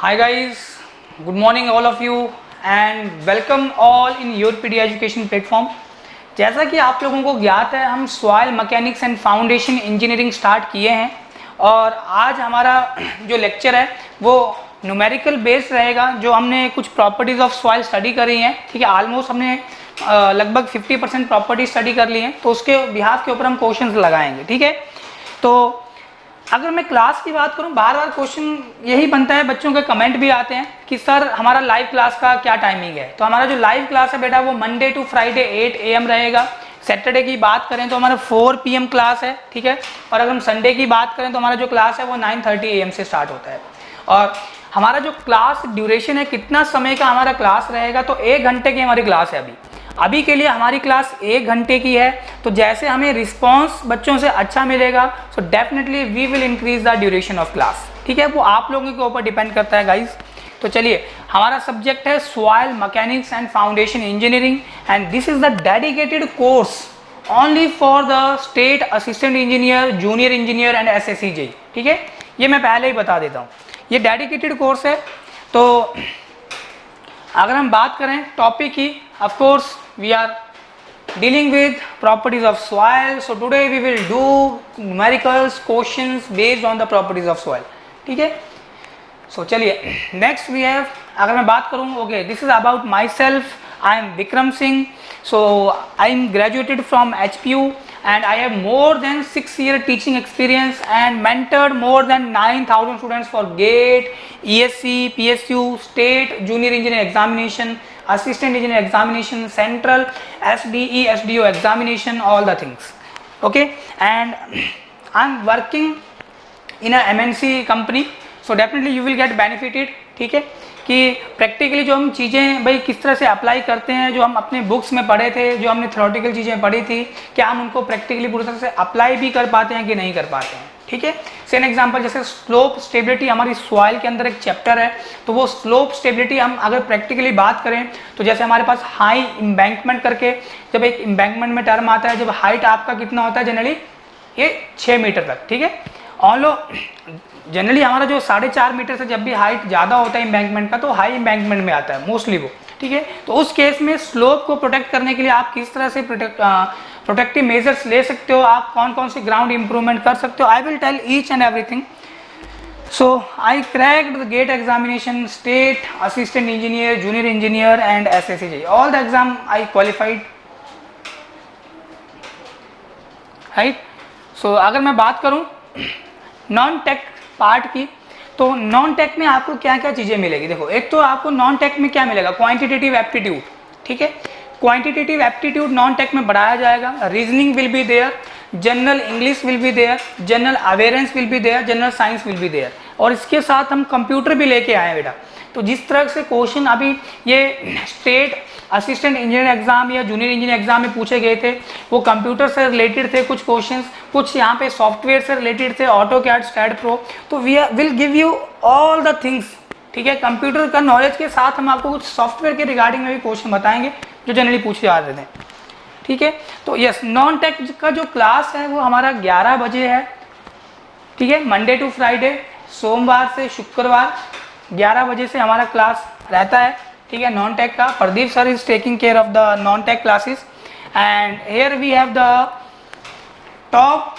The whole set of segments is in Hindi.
Hi guys, good morning all of you and welcome all in your PD education platform. जैसा कि आप लोगों को ज्ञात है, हम soil mechanics and foundation engineering start किए हैं और आज हमारा जो लेक्चर है वो न्यूमेरिकल बेस्ड रहेगा। जो हमने कुछ प्रॉपर्टीज़ ऑफ सॉइल स्टडी करी हैं, ठीक है, ऑलमोस्ट हमने लगभग 50% प्रॉपर्टी स्टडी कर ली हैं, तो उसके बिहाफ के ऊपर हम क्वेश्चंस लगाएंगे, ठीक है। तो अगर मैं क्लास की बात करूं, बार बार क्वेश्चन यही बनता है, बच्चों के कमेंट भी आते हैं कि सर हमारा लाइव क्लास का क्या टाइमिंग है। तो हमारा जो लाइव क्लास है बेटा वो मंडे टू फ्राइडे 8 AM रहेगा। सैटरडे की बात करें तो हमारा 4 PM क्लास है, ठीक है। और अगर हम संडे की बात करें तो हमारा जो क्लास है वो 9:30 AM से स्टार्ट होता है। और हमारा जो क्लास ड्यूरेशन है, कितना समय का हमारा क्लास रहेगा, तो 1 घंटे की हमारी क्लास है। अभी के लिए हमारी क्लास 1 घंटे की है। तो जैसे हमें रिस्पांस बच्चों से अच्छा मिलेगा, so definitely we will increase the duration of class, ठीक है। वो आप लोगों के ऊपर डिपेंड करता है गाइज। तो चलिए, हमारा सब्जेक्ट है soil mechanics and foundation engineering and this is the dedicated course only for the state assistant engineer, junior engineer and SSC JEE, ठीक है। ये मैं पहले ही बता देता हूँ, ये डेडिकेटेड कोर्स है। तो अगर हम बात करें टॉपिक की, of course we are dealing with properties of soil, so today we will do numericals questions based on the properties of soil, ठीक है। so चलिए, next we have, अगर मैं बात करूँ, okay, this is about myself. I am Vikram Singh, so I am graduated from HPU and I have more than 6-year teaching experience and mentored more than 9,000 students for GATE, ESC, PSU, state junior engineer examination, assistant engineer examination, central SDE, SDO examination, all the things, okay. And I'm working in a MNC company, so definitely you will get benefited, ठीक है। कि प्रैक्टिकली जो हम चीज़ें भाई किस तरह से अप्लाई करते हैं, जो हम अपने बुक्स में पढ़े थे, जो हमने थ्योरेटिकल चीज़ें पढ़ी थी, क्या हम उनको प्रैक्टिकली पूरी तरह से अप्लाई भी कर पाते हैं कि नहीं कर पाते हैं, ठीक है। सेम एग्जांपल, जैसे स्लोप स्टेबिलिटी हमारी सॉइल के अंदर एक चैप्टर है, तो वो स्लोप स्टेबिलिटी हम अगर प्रैक्टिकली बात करें तो जैसे हमारे पास हाई इम्बैंकमेंट करके, जब एक इम्बैंकमेंट में टर्म आता है, जब हाइट आपका कितना होता है जनरली, ये 6 मीटर तक, ठीक है। ऑलो जनरली हमारा जो 4.5 मीटर से जब भी हाइट ज़्यादा होता है इम्बैंकमेंट का, तो हाई इम्बैंकमेंट में आता है मोस्टली वो, ठीक है। तो उस केस में स्लोप को प्रोटेक्ट करने के लिए आप किस तरह से प्रोटेक्टिव मेजर्स ले सकते हो, आप कौन कौन सी ग्राउंड इंप्रूवमेंट कर सकते हो, I will tell each and everything. So I cracked the GATE examination, state assistant engineer, junior engineer and SSC JEE, all the exam I qualified, right. So अगर मैं बात करूँ नॉन टेक पार्ट की, तो नॉन टेक में आपको क्या क्या चीज़ें मिलेगी। देखो, एक तो आपको नॉन टेक में क्या मिलेगा, क्वांटिटेटिव एप्टीट्यूड, ठीक है। क्वांटिटेटिव एप्टीट्यूड नॉन टेक में बढ़ाया जाएगा। Reasoning will be there, general English will be there, general awareness will be there, general science will be there, और इसके साथ हम कंप्यूटर भी लेके आए बेटा। तो जिस तरह से क्वेश्चन अभी ये स्टेट असिस्टेंट इंजीनियर एग्जाम या जूनियर इंजीनियर एग्जाम में पूछे गए थे, वो कंप्यूटर से रिलेटेड थे कुछ क्वेश्चंस, कुछ यहाँ पे सॉफ्टवेयर से रिलेटेड थे, ऑटोकैड, स्टैड प्रो। तो we will give you all the things, ठीक है। कंप्यूटर का नॉलेज के साथ हम आपको कुछ सॉफ्टवेयर के रिगार्डिंग में भी क्वेश्चन बताएंगे जो जनरली पूछे जाते थे, ठीक है। तो यस, नॉन टेक का जो क्लास है वो हमारा 11 बजे है, ठीक है। मंडे टू फ्राइडे, सोमवार से शुक्रवार 11 बजे से हमारा क्लास रहता है, ठीक है। नॉन टेक का Pradeep sir is taking care of the non tech classes and here we have the top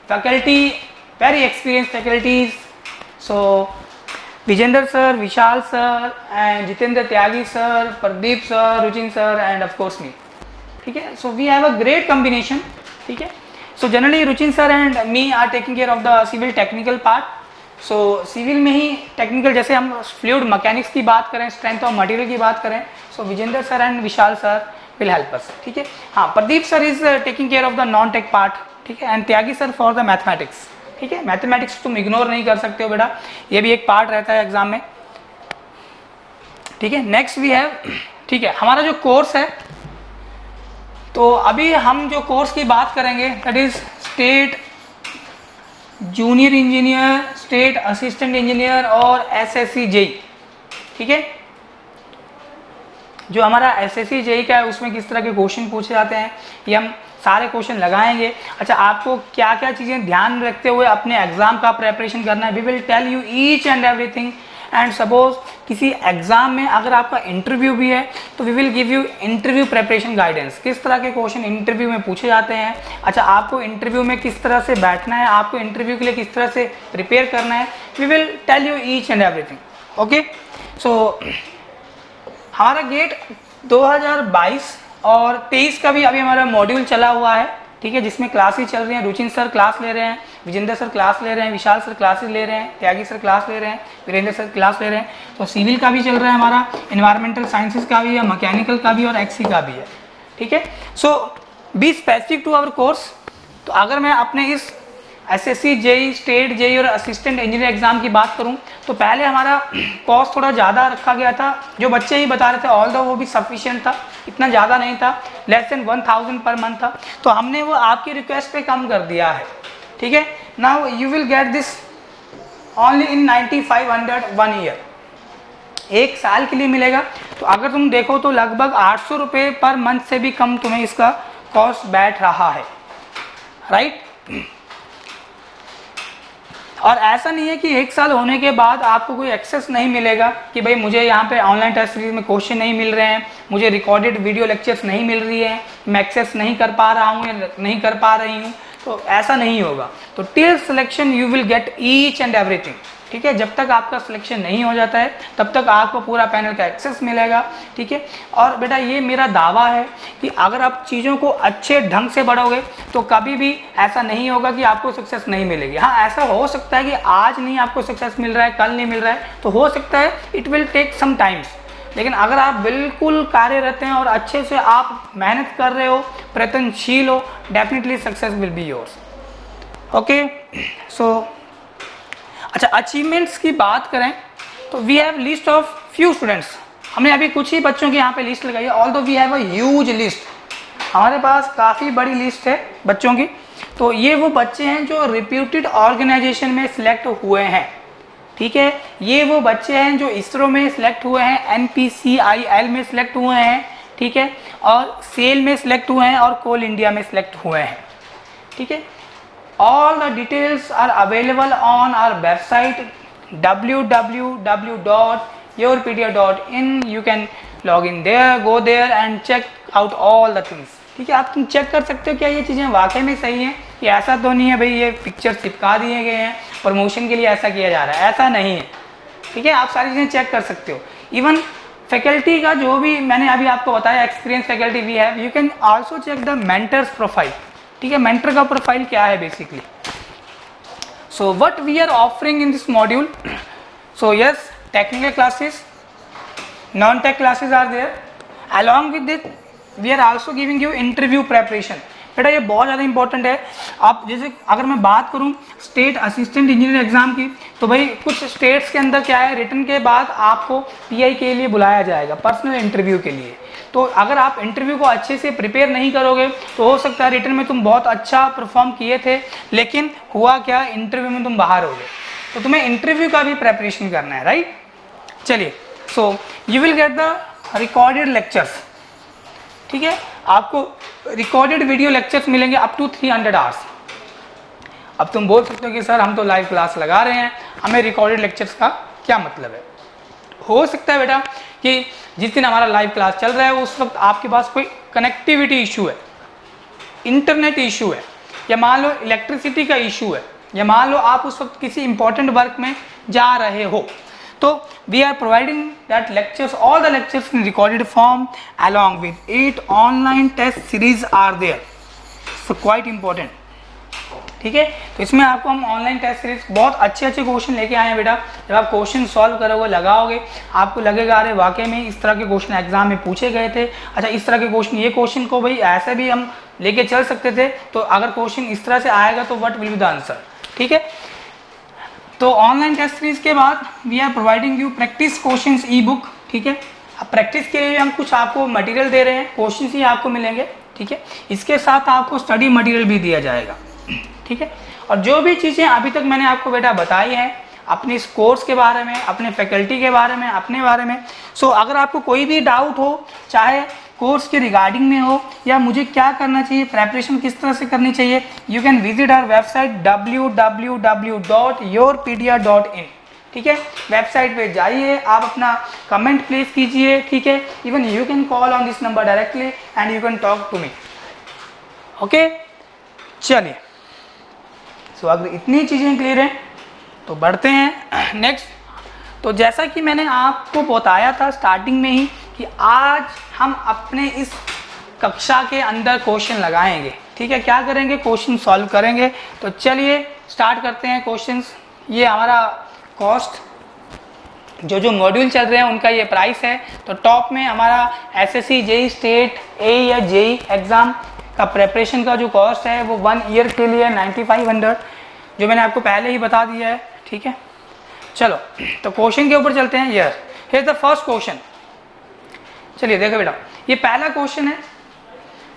faculty, very experience faculties. So Vijendra sir, Vishal sir and Jitendra Tyagi sir, Pradeep sir, Ruchin sir and of course me, ठीक है। So we have a great combination, ठीक है। So generally Ruchin sir and me are taking care of the civil technical part. So civil में ही टेक्निकल, जैसे हम फ्लूइड मैकेनिक्स की बात करें, स्ट्रेंथ ऑफ मटेरियल की बात करें, so Vijendra sir and Vishal sir will help us, ठीक है। हाँ, Pradeep sir is taking care of the non tech part, ठीक है, and Tyagi sir for the mathematics, ठीक है। मैथमेटिक्स तुम इग्नोर नहीं कर सकते हो बेटा, ये भी एक पार्ट रहता है एग्जाम में, ठीक है। नेक्स्ट वी हैव, ठीक है, हमारा जो कोर्स है, तो अभी हम जो कोर्स की बात करेंगे that is state junior engineer, state assistant engineer और SSC JEE, ठीक है। जो हमारा SSC JEE का है उसमें किस तरह के क्वेश्चन पूछे जाते हैं, ये हम सारे क्वेश्चन लगाएंगे। अच्छा, आपको क्या क्या चीज़ें ध्यान रखते हुए अपने एग्जाम का प्रेपरेशन करना है, we will tell you each and everything and suppose किसी एग्ज़ाम में अगर आपका इंटरव्यू भी है तो we will give you interview preparation guidance, किस तरह के क्वेश्चन इंटरव्यू में पूछे जाते हैं, अच्छा आपको इंटरव्यू में किस तरह से बैठना है, आपको इंटरव्यू के लिए किस तरह से प्रिपेयर करना है, we will tell you each and everything. Okay, so हमारा गेट 2022 और 23 का भी अभी हमारा मॉड्यूल चला हुआ है, ठीक है, जिसमें क्लासेस चल रही हैं। रुचिन सर क्लास ले रहे हैं, विजेंद्र सर क्लास ले रहे हैं, विशाल सर क्लासेस ले रहे हैं, त्यागी सर क्लास ले रहे हैं, वीरेंद्र सर क्लास ले रहे हैं। तो सिविल का भी चल रहा है हमारा, एनवायरमेंटल साइंसेस का भी है, मैकेनिकल का भी और एक्सी का भी है, ठीक है। So be specific to our course. तो अगर मैं अपने इस एसएससी, जेई, स्टेट जेई और असिस्टेंट इंजीनियर एग्जाम की बात करूं तो पहले हमारा कॉस्ट थोड़ा ज़्यादा रखा गया था, जो बच्चे ही बता रहे थे, ऑल दो वो भी सफिशिएंट था, इतना ज़्यादा नहीं था, लेस देन 1000 पर मंथ था। तो हमने वो आपकी रिक्वेस्ट पे कम कर दिया है, ठीक है। Now you will get this only in 9500 1 year, एक साल के लिए मिलेगा। तो अगर तुम देखो तो लगभग 800 रुपये पर मंथ से भी कम तुम्हें इसका कॉस्ट बैठ रहा है, राइट। और ऐसा नहीं है कि एक साल होने के बाद आपको कोई एक्सेस नहीं मिलेगा कि भाई मुझे यहाँ पे ऑनलाइन टेस्ट सीरीज में क्वेश्चन नहीं मिल रहे हैं, मुझे रिकॉर्डेड वीडियो लेक्चर्स नहीं मिल रही है, मैं एक्सेस नहीं कर पा रहा हूँ या नहीं कर पा रही हूँ, तो ऐसा नहीं होगा। तो till selection you will gate each and everything, ठीक है। जब तक आपका सिलेक्शन नहीं हो जाता है तब तक आपको पूरा पैनल का एक्सेस मिलेगा, ठीक है। और बेटा ये मेरा दावा है कि अगर आप चीज़ों को अच्छे ढंग से बढ़ोगे तो कभी भी ऐसा नहीं होगा कि आपको सक्सेस नहीं मिलेगी। हाँ, ऐसा हो सकता है कि आज नहीं आपको सक्सेस मिल रहा है, कल नहीं मिल रहा है, तो हो सकता है it will take some times, लेकिन अगर आप बिल्कुल कार्यरत हैं और अच्छे से आप मेहनत कर रहे हो, प्रयत्नशील हो, definitely success will be yours. Okay, so अच्छा, अचीवमेंट्स की बात करें तो we have list of few students, हमने अभी कुछ ही बच्चों की यहाँ पे लिस्ट लगाई है, although we have a huge list, हमारे पास काफ़ी बड़ी लिस्ट है बच्चों की। तो ये वो बच्चे हैं जो रिप्यूटेड ऑर्गेनाइजेशन में सिलेक्ट हुए हैं, ठीक है। ये वो बच्चे हैं जो इसरो में सिलेक्ट हुए हैं, NPCIL में सिलेक्ट हुए हैं, ठीक है, और सेल में सिलेक्ट हुए हैं और कोल इंडिया में सिलेक्ट हुए हैं, ठीक है। All the details are available on our website www.yourpedia.in. You can log in there, go there and check out all the things, ठीक है। आप तुम चेक कर सकते हो क्या ये चीज़ें वाकई में सही हैं, कि ऐसा तो नहीं है भाई ये पिक्चर चिपका दिए गए हैं प्रमोशन के लिए ऐसा किया जा रहा है, ऐसा नहीं है, ठीक है। आप सारी चीज़ें चेक कर सकते हो। इवन फैकल्टी का जो भी मैंने अभी आपको बताया, experience faculty we have, you can also check the mentors profile, ठीक है। मेंटर का प्रोफाइल क्या है basically. So what we are offering in this module, so yes, technical classes, non tech classes are there, along with this we are also giving you interview preparation. बेटा ये बहुत ज़्यादा इंपॉर्टेंट है। आप जैसे अगर मैं बात करूं स्टेट असिस्टेंट इंजीनियर एग्जाम की, तो भाई कुछ स्टेट्स के अंदर क्या है, रिटन के बाद आपको PI के लिए बुलाया जाएगा पर्सनल इंटरव्यू के लिए। तो अगर आप इंटरव्यू को अच्छे से प्रिपेयर नहीं करोगे तो हो सकता है रिटन में तुम बहुत अच्छा परफॉर्म किए थे, लेकिन हुआ क्या, इंटरव्यू में तुम बाहर हो गए। तो तुम्हें इंटरव्यू का भी प्रेपरेशन करना है, राइट। चलिए, so you will get the recorded lectures, ठीक है। आपको रिकॉर्डेड वीडियो लेक्चर्स मिलेंगे अप टू 300 आवर्स। अब तुम बोल सकते हो कि सर हम तो लाइव क्लास लगा रहे हैं, हमें रिकॉर्डेड लेक्चर्स का क्या मतलब है। हो सकता है बेटा कि जिस दिन हमारा लाइव क्लास चल रहा है उस वक्त आपके पास कोई कनेक्टिविटी इशू है, इंटरनेट इशू है, या मान लो इलेक्ट्रिसिटी का इशू है, या मान लो आप उस वक्त किसी इंपॉर्टेंट वर्क में जा रहे हो, तो we are providing that lectures, all the lectures in recorded form along with 8 online test series are there, so quite important, ठीक है। तो इसमें आपको हम ऑनलाइन टेस्ट सीरीज बहुत अच्छे अच्छे क्वेश्चन लेके आए हैं बेटा। जब आप क्वेश्चन सॉल्व करोगे, लगाओगे, आपको लगेगा अरे वाकई में इस तरह के क्वेश्चन एग्जाम में पूछे गए थे, अच्छा इस तरह के क्वेश्चन, ये क्वेश्चन को भाई ऐसे भी हम लेके चल सकते थे, तो अगर क्वेश्चन इस तरह से आएगा तो what will be the answer, ठीक है। तो ऑनलाइन टेस्ट सीरीज के बाद we are providing you practice questions e book, ठीक है। अब प्रैक्टिस के लिए हम कुछ आपको मटेरियल दे रहे हैं, क्वेश्चंस ही आपको मिलेंगे, ठीक है। इसके साथ आपको स्टडी मटेरियल भी दिया जाएगा, ठीक है। और जो भी चीज़ें अभी तक मैंने आपको बेटा बताई हैं अपने इस कोर्स के बारे में, अपने फैकल्टी के बारे में, अपने बारे में, सो अगर आपको कोई भी डाउट हो, चाहे कोर्स के रिगार्डिंग में हो या मुझे क्या करना चाहिए, प्रेपरेशन किस तरह से करनी चाहिए, you can visit our website www.yourpedia.in, ठीक है, वेबसाइट पे जाइए, आप अपना कमेंट प्लेस कीजिए, ठीक है, even you can call on this number directly and you can talk to me, okay. चलिए, सो अगर इतनी चीज़ें क्लियर हैं तो बढ़ते हैं नेक्स्ट। तो जैसा कि मैंने आपको बताया था स्टार्टिंग में ही कि आज हम अपने इस कक्षा के अंदर क्वेश्चन लगाएंगे, ठीक है, क्या करेंगे, क्वेश्चन सॉल्व करेंगे। तो चलिए स्टार्ट करते हैं क्वेश्चंस। ये हमारा कॉस्ट जो मॉड्यूल चल रहे हैं उनका ये प्राइस है। तो टॉप में हमारा एसएससी जेई स्टेट ए या जेई एग्ज़ाम का प्रेपरेशन का जो कॉस्ट है वो 1 ईयर के लिए 9500, जो मैंने आपको पहले ही बता दिया है, ठीक है। चलो तो क्वेश्चन के ऊपर चलते हैं। Here is the first question. चलिए देखो बेटा, ये पहला क्वेश्चन है।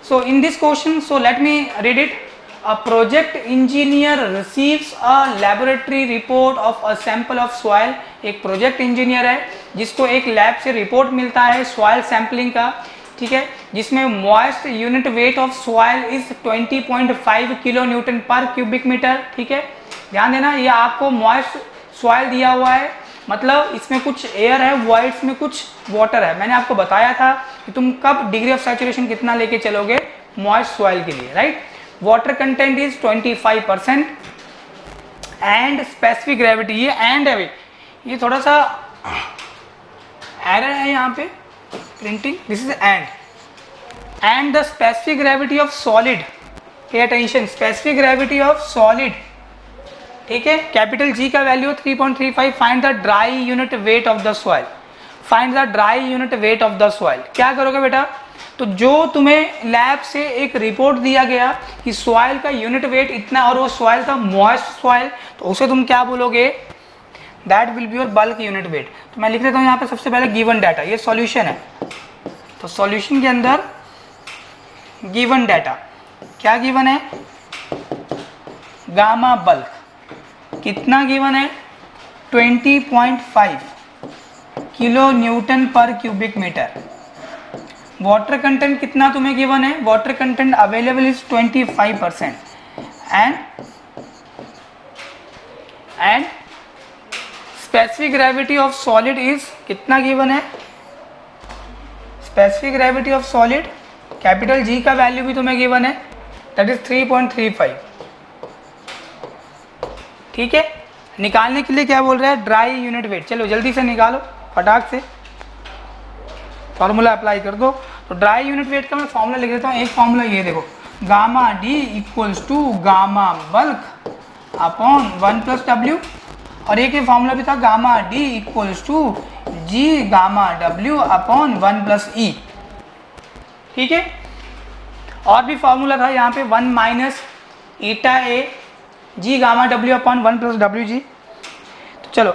So in this question, so let me read it. A project engineer receives a laboratory report of a sample of soil. एक प्रोजेक्ट इंजीनियर है जिसको एक लैब से रिपोर्ट मिलता है सॉइल सैंपलिंग का, ठीक है, जिसमें moist unit weight of soil is 20.5 kilo Newton पर क्यूबिक मीटर, ठीक है। ध्यान देना, ये आपको मॉइस्ट सॉइल दिया हुआ है, मतलब इसमें कुछ एयर है, वॉइड्स में कुछ वाटर है। मैंने आपको बताया था कि तुम कब डिग्री ऑफ सैचुरेशन कितना लेके चलोगे मॉइस्ट सॉइल के लिए, right. Water content is 25% and specific gravity, ये एंड है, ये थोड़ा सा एरर है यहाँ पे printing, this is and the specific gravity of solid, pay attention, specific gravity of solid, ठीक है, कैपिटल जी का value 3.35। Find the dry unit weight of the soil, find the dry unit weight of the soil. क्या करोगे बेटा, तो जो तुम्हें लैब से एक रिपोर्ट दिया गया कि सॉइल का यूनिट वेट इतना और वो सॉइल था मॉइस्ट सॉइल, तो उसे तुम क्या बोलोगे, that will be your bulk unit weight. तो मैं लिख देता हूँ यहाँ पे सबसे पहले गिवन डाटा, ये सॉल्यूशन है। तो सॉल्यूशन के अंदर गिवन डाटा क्या गिवन है, गामा बल्क कितना गिवन है, 20.5 किलो न्यूटन पर क्यूबिक मीटर। वाटर कंटेंट कितना तुम्हें गिवन है, water content available is 25% and specific gravity of solid is कितना गिवन है, specific gravity of solid capital G का वैल्यू भी तुम्हें गिवन है, दैट इज 3.35, ठीक है। निकालने के लिए क्या बोल रहा है, ड्राई यूनिट वेट। चलो जल्दी से निकालो, फटाक से फॉर्मूला अप्लाई कर दो। तो ड्राई यूनिट वेट का मैं फॉर्मूला लिख देता हूँ। एक फॉर्मूला ये देखो, gamma d equals to gamma bulk upon 1+W, और एक फॉर्मूला भी था gamma d equals to G gamma W upon 1+E, ठीक है। और भी फॉर्मूला था यहाँ पे 1 minus eta a G gamma W upon 1+WG। तो चलो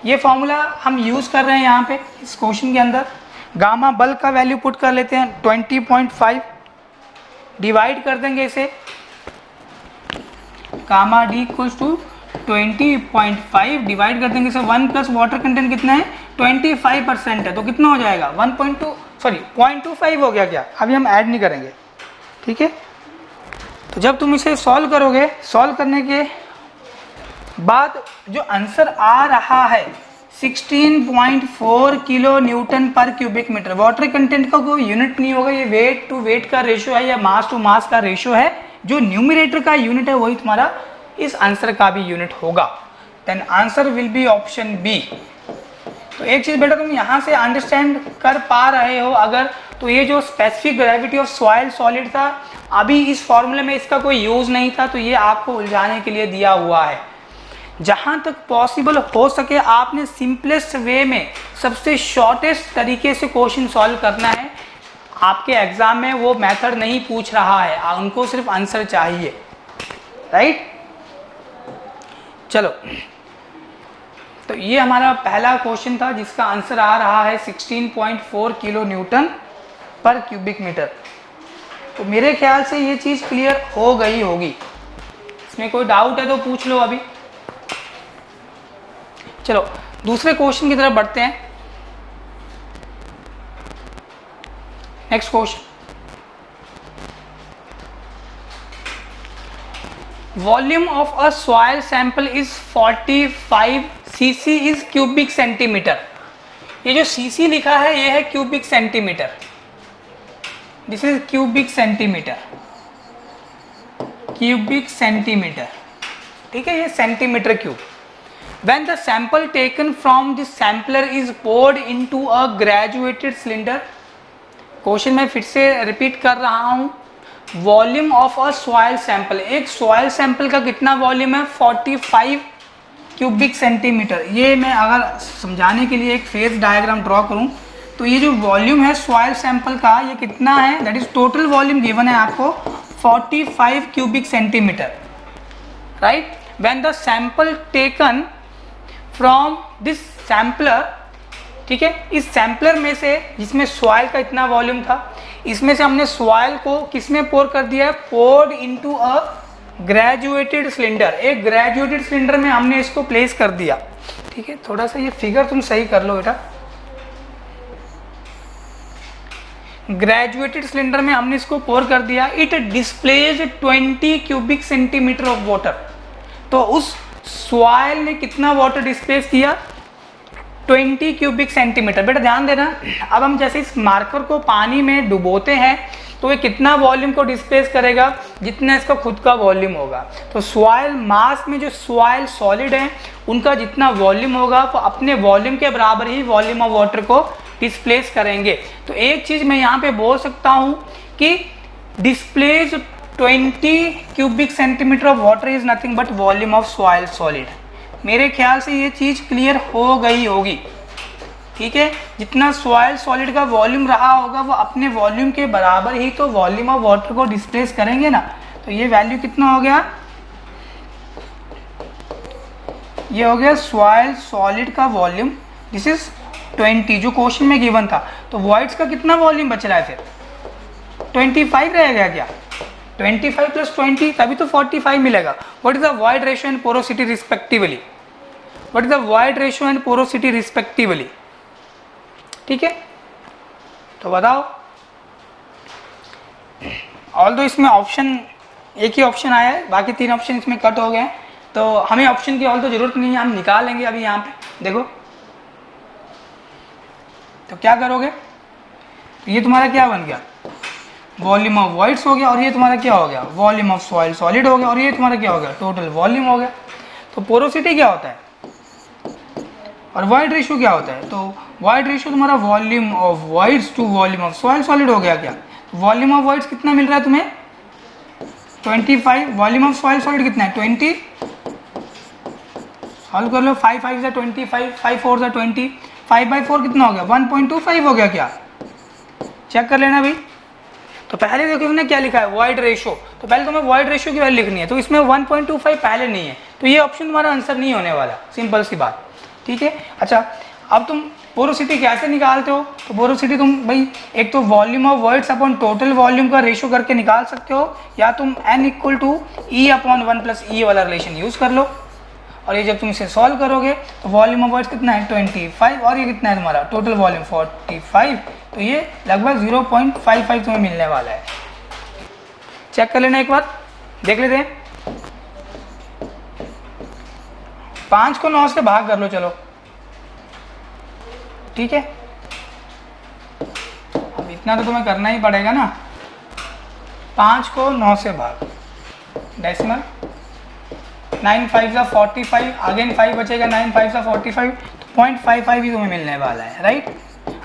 ये फॉर्मूला हम यूज़ कर रहे हैं यहाँ पे इस क्वेश्चन के अंदर। गामा बल्क का वैल्यू पुट कर लेते हैं 20.5, डिवाइड कर देंगे इसे, gamma d equals to 20.5 divide कर देंगे इसे 1 प्लस वाटर कंटेंट कितना है 25% है, तो कितना हो जाएगा 0.25 हो गया क्या, अभी हम ऐड नहीं करेंगे, ठीक है। तो जब तुम इसे सॉल्व करोगे, सॉल्व करने के बाद जो आंसर आ रहा है 16.4 किलो न्यूटन पर क्यूबिक मीटर, वाटर कंटेंट का कोई यूनिट नहीं होगा, ये वेट टू वेट का रेशियो है या मास टू मास का रेशियो है, जो न्यूमरेटर का यूनिट है वही तुम्हारा इस आंसर का भी यूनिट होगा। Then answer will be option B. तो एक चीज़ बेटा तुम यहाँ से अंडरस्टैंड कर पा रहे हो अगर, तो ये जो specific gravity of soil solid था, अभी इस फॉर्मूले में इसका कोई यूज़ नहीं था, तो ये आपको उलझाने के लिए दिया हुआ है। जहाँ तक पॉसिबल हो सके आपने सिंपलेस्ट वे में सबसे शॉर्टेस्ट तरीके से क्वेश्चन सॉल्व करना है। आपके एग्जाम में वो मेथड नहीं पूछ रहा है, उनको सिर्फ आंसर चाहिए, राइट। चलो, तो ये हमारा पहला क्वेश्चन था जिसका आंसर आ रहा है 16.4 किलो न्यूटन पर क्यूबिक मीटर। तो मेरे ख्याल से ये चीज़ क्लियर हो गई होगी, इसमें कोई डाउट है तो पूछ लो अभी। चलो दूसरे क्वेश्चन की तरफ बढ़ते हैं। Next question, volume of a soil sample is 45 CC is cubic centimetre. ये जो सीसी लिखा है ये है cubic centimetre, this is cubic centimetre, cubic centimetre, ठीक है, ये centimetre cube. When the sample taken from the sampler is poured into a graduated cylinder, question मैं फिर से रिपीट कर रहा हूँ, volume of a soil sample, एक सॉइल सैंपल का कितना वॉल्यूम है 45 क्यूबिक सेंटीमीटर। ये मैं अगर समझाने के लिए एक फेज डायग्राम ड्रॉ करूँ तो ये जो वॉल्यूम है सॉइल सैंपल का ये कितना है, that is total volume given है आपको 45 cubic centimetre, right. When the sample taken from this sampler, ठीक है, इस सैम्पलर में से जिसमें सॉइल का इतना वॉल्यूम था, इसमें से हमने सॉइल को किसमें पोर कर दिया है, poured into a graduated cylinder, एक ग्रेजुएटेड सिलेंडर में हमने इसको प्लेस कर दिया, ठीक है। थोड़ा सा ये फिगर तुम सही कर लो बेटा, ग्रेजुएटेड सिलेंडर में हमने इसको पोर कर दिया, it displays 20 cubic centimetre of water. तो उस सॉइल ने कितना वाटर डिस्प्लेस किया, 20 क्यूबिक सेंटीमीटर। बेटा ध्यान देना, अब हम जैसे इस मार्कर को पानी में डुबोते हैं तो ये कितना वॉल्यूम को डिस्प्लेस करेगा, जितना इसका खुद का वॉल्यूम होगा। तो सॉइल मास में जो सॉइल सॉलिड है उनका जितना वॉल्यूम होगा वो अपने वॉल्यूम के बराबर ही वॉल्यूम ऑफ वाटर को डिस्प्लेस करेंगे। तो एक चीज़ मैं यहाँ पे बोल सकता हूँ कि displace 20 cubic centimetre of water is nothing but volume of soil solid. मेरे ख्याल से ये चीज़ क्लियर हो गई होगी, ठीक है। जितना सॉइल सॉलिड का वॉल्यूम रहा होगा वो अपने वॉल्यूम के बराबर ही तो वॉल्यूम ऑफ वाटर को डिस्प्लेस करेंगे ना। तो ये वैल्यू कितना हो गया, ये हो गया सॉइल सॉलिड का वॉल्यूम, दिस इज 20 जो क्वेश्चन में गिवन था। तो वॉइड्स का कितना वॉल्यूम बच रहा है फिर, 25 रहेगा क्या, 25 + 20 तभी तो 45 मिलेगा। What is the void ratio and porosity respectively, what is the void ratio and porosity respectively, ठीक है। तो बताओ, ऑल्दो इसमें ऑप्शन एक ही ऑप्शन आया है, बाकी 3 ऑप्शन इसमें कट हो गए हैं, तो हमें ऑप्शन की ऑल्दो जरूरत नहीं है, हम निकाल लेंगे अभी यहाँ पे। देखो तो क्या करोगे, ये तुम्हारा क्या बन गया, वॉल्यूम ऑफ वॉइड्स हो गया, और ये तुम्हारा क्या हो गया, वॉल्यूम ऑफ सॉइल सॉलिड हो गया, और ये तुम्हारा क्या हो गया, टोटल वॉल्यूम हो गया। तो पोरोसिटी क्या होता है और वॉइड रेशियो क्या होता है, तो वॉइड रेशियो तुम्हारा volume of voids to volume of soil solid हो गया क्या। वॉल्यूम ऑफ वॉइड्स कितना मिल रहा है तुम्हें 25, वॉल्यूम ऑफ सॉइल सॉलिड कितना है 20, सॉल्व कर लो, 5 5 = 25, 5 4 = 20, 5/4 कितना हो गया 1.25 हो गया क्या, चेक कर लेना भाई। तो पहले देखो हमने क्या लिखा है वॉइड रेशियो, तो पहले तुम्हें वॉइड रेशियो की वैल्यू लिखनी है, तो इसमें 1.25 पहले नहीं है, तो ये ऑप्शन तुम्हारा आंसर नहीं होने वाला, सिंपल सी बात, ठीक है। अच्छा अब तुम पोरोसिटी कैसे निकालते हो, तो पोरोसिटी तुम भाई एक तो volume of voids upon total volume का रेशियो करके निकाल सकते हो, या तुम n = E/1 + E वाला रिलेशन यूज कर लो। और ये जब तुम इसे सॉल्व करोगे तो वॉल्यूम ऑफ वॉइड्स कितना है 25, और ये कितना है तुम्हारा टोटल वॉल्यूम 45, तो ये लगभग 0.55 तुम्हें मिलने वाला है। चेक कर लेना एक बार, देख लेते हैं। 5 को 9 से भाग कर लो, चलो ठीक है। अब इतना तो तुम्हें करना ही पड़ेगा ना, 5 को 9 से भाग, डेसिमल 9 5 = 45, अगेन 5 बचेगा, 9 5 = 45, तो 0.55 ही तुम्हें मिलने वाला है, राइट।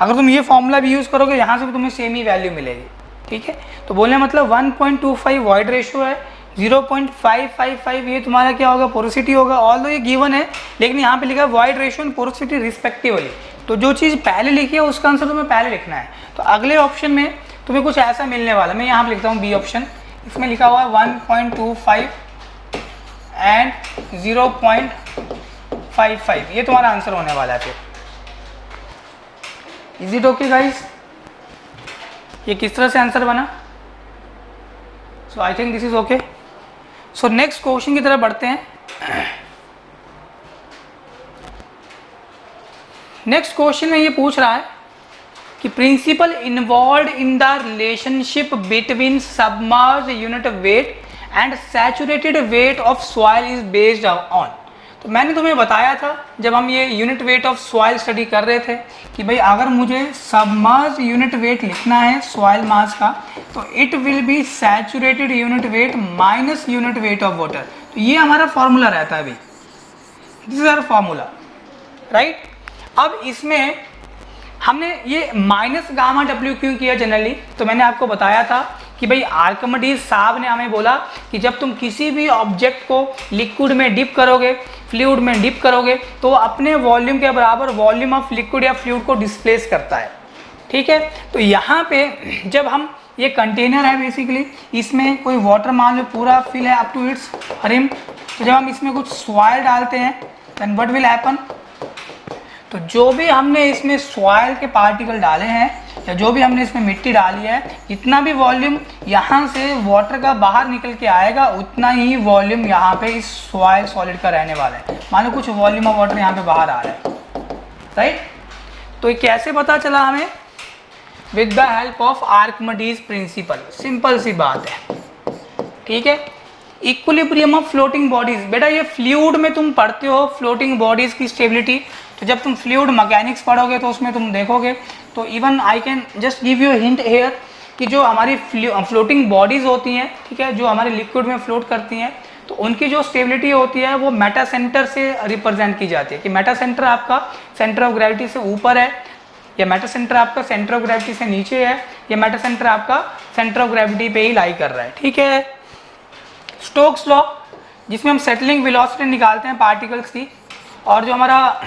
अगर तुम ये फॉर्मूला भी यूज़ करोगे यहाँ से भी तुम्हें सेम ही वैल्यू मिलेगी, ठीक है। तो बोलने मतलब 1.25 वॉइड रेशियो है, 0.555 ये तुम्हारा क्या होगा पोरोसिटी होगा। ऑल्दो ये गिवन है लेकिन यहाँ पे लिखा है void ratio and porosity respectively, तो जो चीज़ पहले लिखी है उसका आंसर तुम्हें पहले लिखना है। तो अगले ऑप्शन में तुम्हें कुछ ऐसा मिलने वाला, मैं यहाँ पे लिखता हूँ बी ऑप्शन, इसमें लिखा हुआ है 1.25 एंड 0.55, ये तुम्हारा आंसर होने वाला है फिर। इज इट ओके गाइस, ये किस तरह से आंसर बना, so I think this is okay. So next question की तरफ बढ़ते हैं। नेक्स्ट क्वेश्चन में ये पूछ रहा है कि principle involve in the relationship between submerged unit weight and saturated weight of soil is based on. तो मैंने तुम्हें बताया था जब हम ये unit weight of soil study कर रहे थे कि भाई अगर मुझे सबमर्ज यूनिट वेट लिखना है सॉइल मास का, तो it will be saturated unit weight minus unit weight of water. तो ये हमारा फॉर्मूला रहता है भाई, this is our formula, right. अब इसमें हमने ये माइनस गामा डब्ल्यू क्यों किया जनरली, तो मैंने आपको बताया था कि भाई आर्किमिडीज साहब ने हमें बोला कि जब तुम किसी भी ऑब्जेक्ट को लिक्विड में डिप करोगे, फ्लूइड में डिप करोगे, तो अपने वॉल्यूम के बराबर वॉल्यूम ऑफ लिक्विड या फ्लूइड को डिस्प्लेस करता है, ठीक है। तो यहाँ पे जब हम ये कंटेनर है बेसिकली, इसमें कोई वाटर मान लो पूरा फिल है अप टू इट्स रिम, तो जब हम इसमें कुछ सॉइल डालते हैं देन व्हाट विल हैपन, तो जो भी हमने इसमें सॉइल के पार्टिकल डाले हैं या जो भी हमने इसमें मिट्टी डाली है, जितना भी वॉल्यूम यहाँ से वाटर का बाहर निकल के आएगा उतना ही वॉल्यूम यहाँ पे इस सॉइल सॉलिड का रहने वाला है। मान लो कुछ वॉल्यूम ऑफ वाटर यहाँ पे बाहर आ रहा है, राइट। तो ये कैसे पता चला हमें, with the help of Archimedes principle, simple सी बात है, ठीक है। इक्विलिब्रियम ऑफ फ्लोटिंग बॉडीज, बेटा ये फ्लूइड में तुम पढ़ते हो फ्लोटिंग बॉडीज की स्टेबिलिटी, तो जब तुम फ्लूइड मैकेनिक्स पढ़ोगे तो उसमें तुम देखोगे, तो even I can just give you hint here कि जो हमारी फ्लोटिंग बॉडीज होती हैं, ठीक है, जो हमारे लिक्विड में फ्लोट करती हैं, तो उनकी जो स्टेबिलिटी होती है वो मेटा सेंटर से रिप्रेजेंट की जाती है कि मेटा सेंटर आपका सेंटर ऑफ ग्रेविटी से ऊपर है, या मेटा सेंटर आपका सेंटर ऑफ ग्रेविटी से नीचे है, या मेटा सेंटर आपका सेंटर ऑफ ग्रेविटी पे ही लाई कर रहा है, ठीक है। स्टोक्स लॉ, जिसमें हम सेटलिंग वेलोसिटी निकालते हैं पार्टिकल्स की, और जो हमारा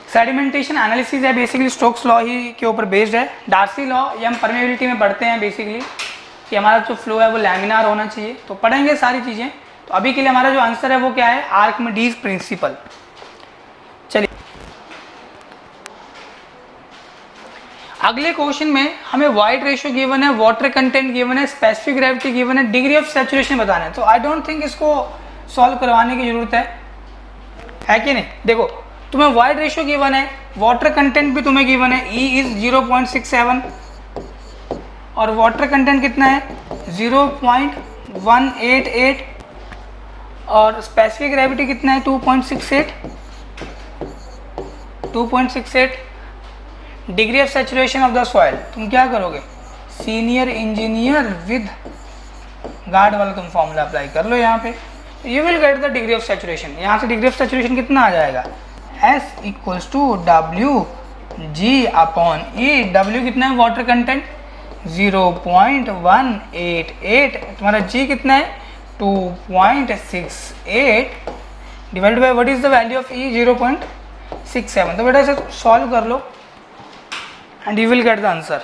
सेडिमेंटेशन एनालिसिस है बेसिकली स्टोक्स लॉ ही के ऊपर बेस्ड है। डार्सी लॉ ये हम परमेबिलिटी में पढ़ते हैं बेसिकली कि हमारा जो फ्लो है वो लैमिनार होना चाहिए, तो पढ़ेंगे सारी चीज़ें। तो अभी के लिए हमारा जो आंसर है वो क्या है, आर्किमिडीज प्रिंसिपल। चलिए अगले क्वेश्चन में हमें वाइड रेशियो गिवन है, वाटर कंटेंट गिवन है, स्पेसिफिक ग्रेविटी गिवन है, डिग्री ऑफ सैचुरेशन बताना है। तो आई डोंट थिंक इसको सॉल्व करवाने की जरूरत है कि नहीं। देखो तुम्हें वाइड रेशियो गिवन है, वाटर कंटेंट भी तुम्हें गिवन है, E इज 0.67 और वाटर कंटेंट कितना है 0.188 और स्पेसिफिक ग्रेविटी कितना है 2.68। Degree of saturation of the soil, तुम क्या करोगे, सीनियर इंजीनियर विद गार्ड वाला तुम फॉर्मूला अप्लाई कर लो यहाँ पे, you will get the degree of saturation. यहाँ से डिग्री ऑफ सैचुरेशन कितना आ जाएगा, S equals to WG upon E। W कितना है वाटर कंटेंट 0.188, तुम्हारा G कितना है 2.68 divide by what is the value of E 0.67। तो बेटा इसे सॉल्व कर लो and you will get the answer।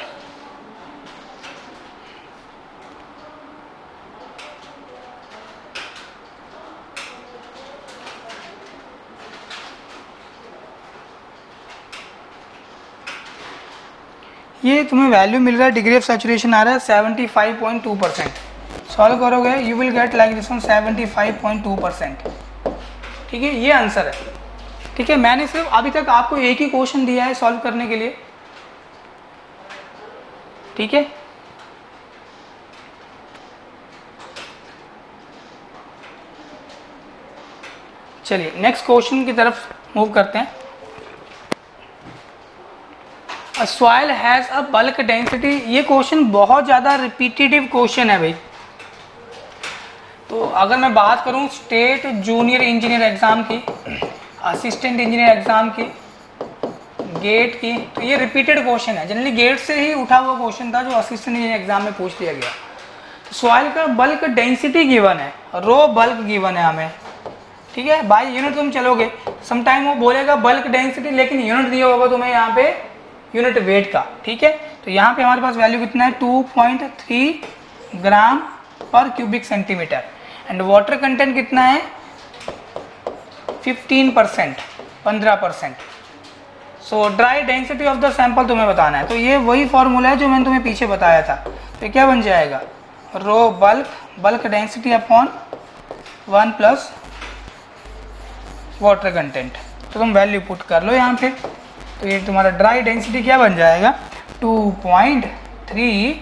ये तुम्हें वैल्यू मिल रहा है, डिग्री ऑफ सैचुरेशन आ रहा है 75.2%। सॉल्व करोगे you will get like this one 75.2%, ठीक है, ये आंसर है, ठीक है। मैंने सिर्फ अभी तक आपको एक ही क्वेश्चन दिया है सॉल्व करने के लिए, ठीक है। चलिए नेक्स्ट क्वेश्चन की तरफ मूव करते हैं। अ soil has a bulk density, ये क्वेश्चन बहुत ज़्यादा रिपीटेटिव क्वेश्चन है भाई। तो अगर मैं बात करूं स्टेट जूनियर इंजीनियर एग्ज़ाम की, असिस्टेंट इंजीनियर एग्ज़ाम की, गेट की, तो ये रिपीटेड क्वेश्चन है। जनरली गेट से ही उठा हुआ क्वेश्चन था जो असिस्टेंट इंजीनियर एग्जाम में पूछ लिया गया। सॉइल का बल्क डेंसिटी गिवन है, रो बल्क गिवन है हमें, ठीक है। बाय यूनिट तुम चलोगे, समटाइम वो बोलेगा बल्क डेंसिटी, लेकिन यूनिट दिया होगा तुम्हें यहाँ पे यूनिट वेट का, ठीक है। तो यहाँ पे हमारे पास वैल्यू कितना है 2.3 ग्राम पर cubic centimetre and water content कितना है 15%। सो dry density of the sample तुम्हें बताना है। तो ये वही फॉर्मूला है जो मैंने तुम्हें पीछे बताया था। तो क्या बन जाएगा, rho bulk density upon 1 plus water content. तो तुम वैल्यू पुट कर लो यहाँ पे। तो ये तुम्हारा ड्राई डेंसिटी क्या बन जाएगा 2.3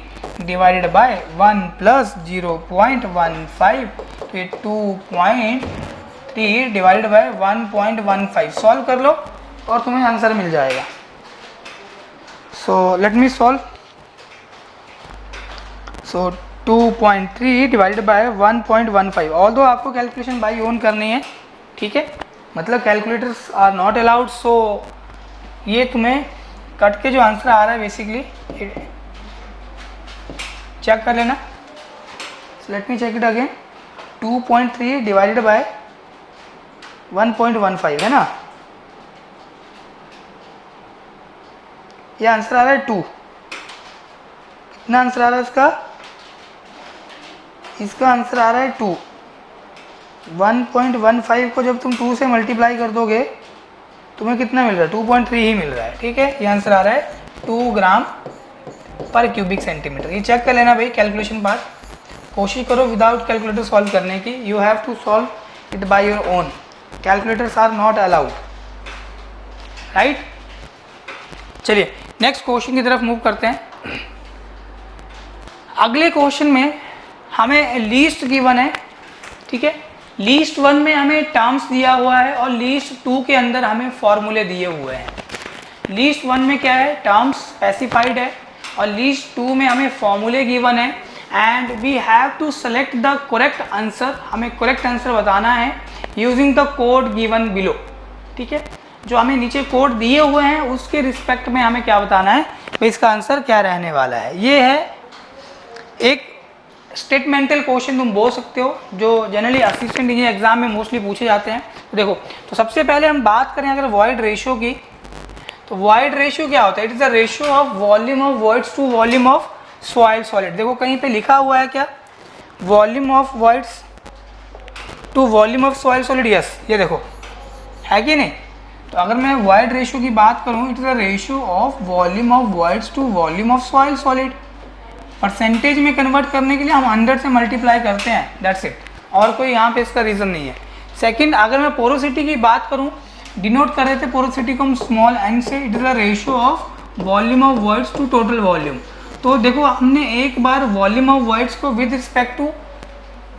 डिवाइडेड बाय 1 प्लस 0.15। तो ये 2.3 2.3 डिवाइडेड बाय 1.15 सॉल्व कर लो और तुम्हें आंसर मिल जाएगा। सो let me solve. So 2.3 divided by 1.15, although आपको कैलकुलेशन बाई ओन करनी है, ठीक है, मतलब कैलकुलेटर्स आर नॉट अलाउड। सो ये तुम्हें कट के जो आंसर आ रहा है बेसिकली चेक कर लेना। Let me check it again. 2.3 divided by 1.15 है ना, ये आंसर आ रहा है 2। कितना आंसर आ रहा है इसका? इसका आंसर आ रहा है 2। 1.15 को जब तुम 2 से मल्टीप्लाई कर दोगे तुम्हें कितना मिल रहा है? 2.3 ही मिल रहा है, ठीक है। ये आंसर आ रहा है 2 ग्राम पर क्यूबिक सेंटीमीटर। ये चेक कर लेना भाई कैलकुलेशन पास। कोशिश करो विदाउट कैलकुलेटर सॉल्व करने की। You have to solve it by your own, calculators are not allowed, right. चलिए नेक्स्ट क्वेश्चन की तरफ मूव करते हैं। अगले क्वेश्चन में हमें लीस्ट गिवन है, ठीक है। लीस्ट 1 में हमें टर्म्स दिया हुआ है और लीस्ट 2 के अंदर हमें फॉर्मूले दिए हुए हैं। लीस्ट 1 में क्या है? टर्म्स स्पेसिफाइड है और लीस्ट 2 में हमें फॉर्मूले गिवन है and we have to select the correct answer. हमें करेक्ट आंसर बताना है using the code given below, ठीक है। जो हमें नीचे कोड दिए हुए हैं उसके रिस्पेक्ट में हमें क्या बताना है भाई, इसका आंसर क्या रहने वाला है। ये है एक स्टेटमेंटल क्वेश्चन तुम बोल सकते हो, जो जनरली असिस्टेंट इंजीनियर एग्जाम में मोस्टली पूछे जाते हैं। तो देखो, तो सबसे पहले हम बात करें अगर वॉइड रेशियो की, तो वॉइड रेशियो क्या होता है? It is the ratio of volume of voids to volume of soil solid. देखो कहीं पे लिखा हुआ है क्या? Volume of voids to volume of soil solid. Yes, ये देखो है कि नहीं। तो अगर मैं वॉइड रेशियो की बात करूँ, it is the ratio of volume of voids to volume of soil solid. Percentage में कन्वर्ट करने के लिए हम 100 से मल्टीप्लाई करते हैं, दैट्स इट, और कोई यहाँ पे इसका रीज़न नहीं है। सेकंड, अगर मैं पोरोसिटी की बात करूँ, डिनोट कर रहे थे पोरोसिटी को हम स्मॉल एन से। It is the ratio of volume of voids to total volume. तो देखो हमने एक बार वॉल्यूम ऑफ वॉइड्स को with respect to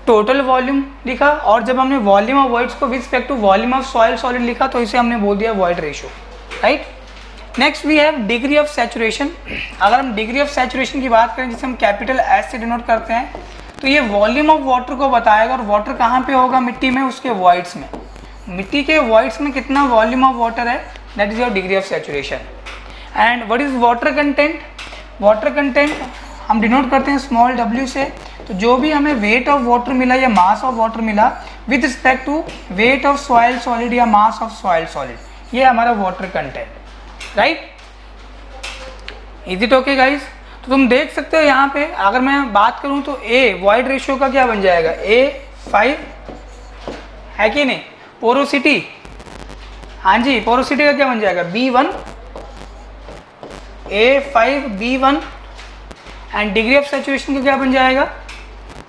total volume लिखा और जब हमने वॉल्यूम ऑफ वॉइड्स को with respect to volume of soil solid लिखा तो इसे हमने बोल दिया void ratio, right. Next we have degree of saturation. अगर हम डिग्री ऑफ सैचुरेशन की बात करें जिसे हम कैपिटल एस से डिनोट करते हैं, तो ये वॉल्यूम ऑफ वाटर को बताएगा और वाटर कहाँ पे होगा? मिट्टी में, उसके वॉइड्स में। मिट्टी के वॉइड्स में कितना वॉल्यूम ऑफ वाटर है, that is your degree of saturation. And what is water content? Water content हम डिनोट करते हैं स्मॉल w से। तो जो भी हमें वेट ऑफ वाटर मिला या मास ऑफ वाटर मिला with respect to weight of soil solid या मास ऑफ सॉइल सॉलिड, ये हमारा water content, right. Is it okay guys? तो तुम देख सकते हो यहाँ पे अगर मैं बात करूँ तो ए वॉइड रेशियो का क्या बन जाएगा? A5 है कि नहीं। पोरोसिटी, हाँ जी, पोरोसिटी का क्या बन जाएगा? B1, A5 B1 and degree of saturation का क्या बन जाएगा?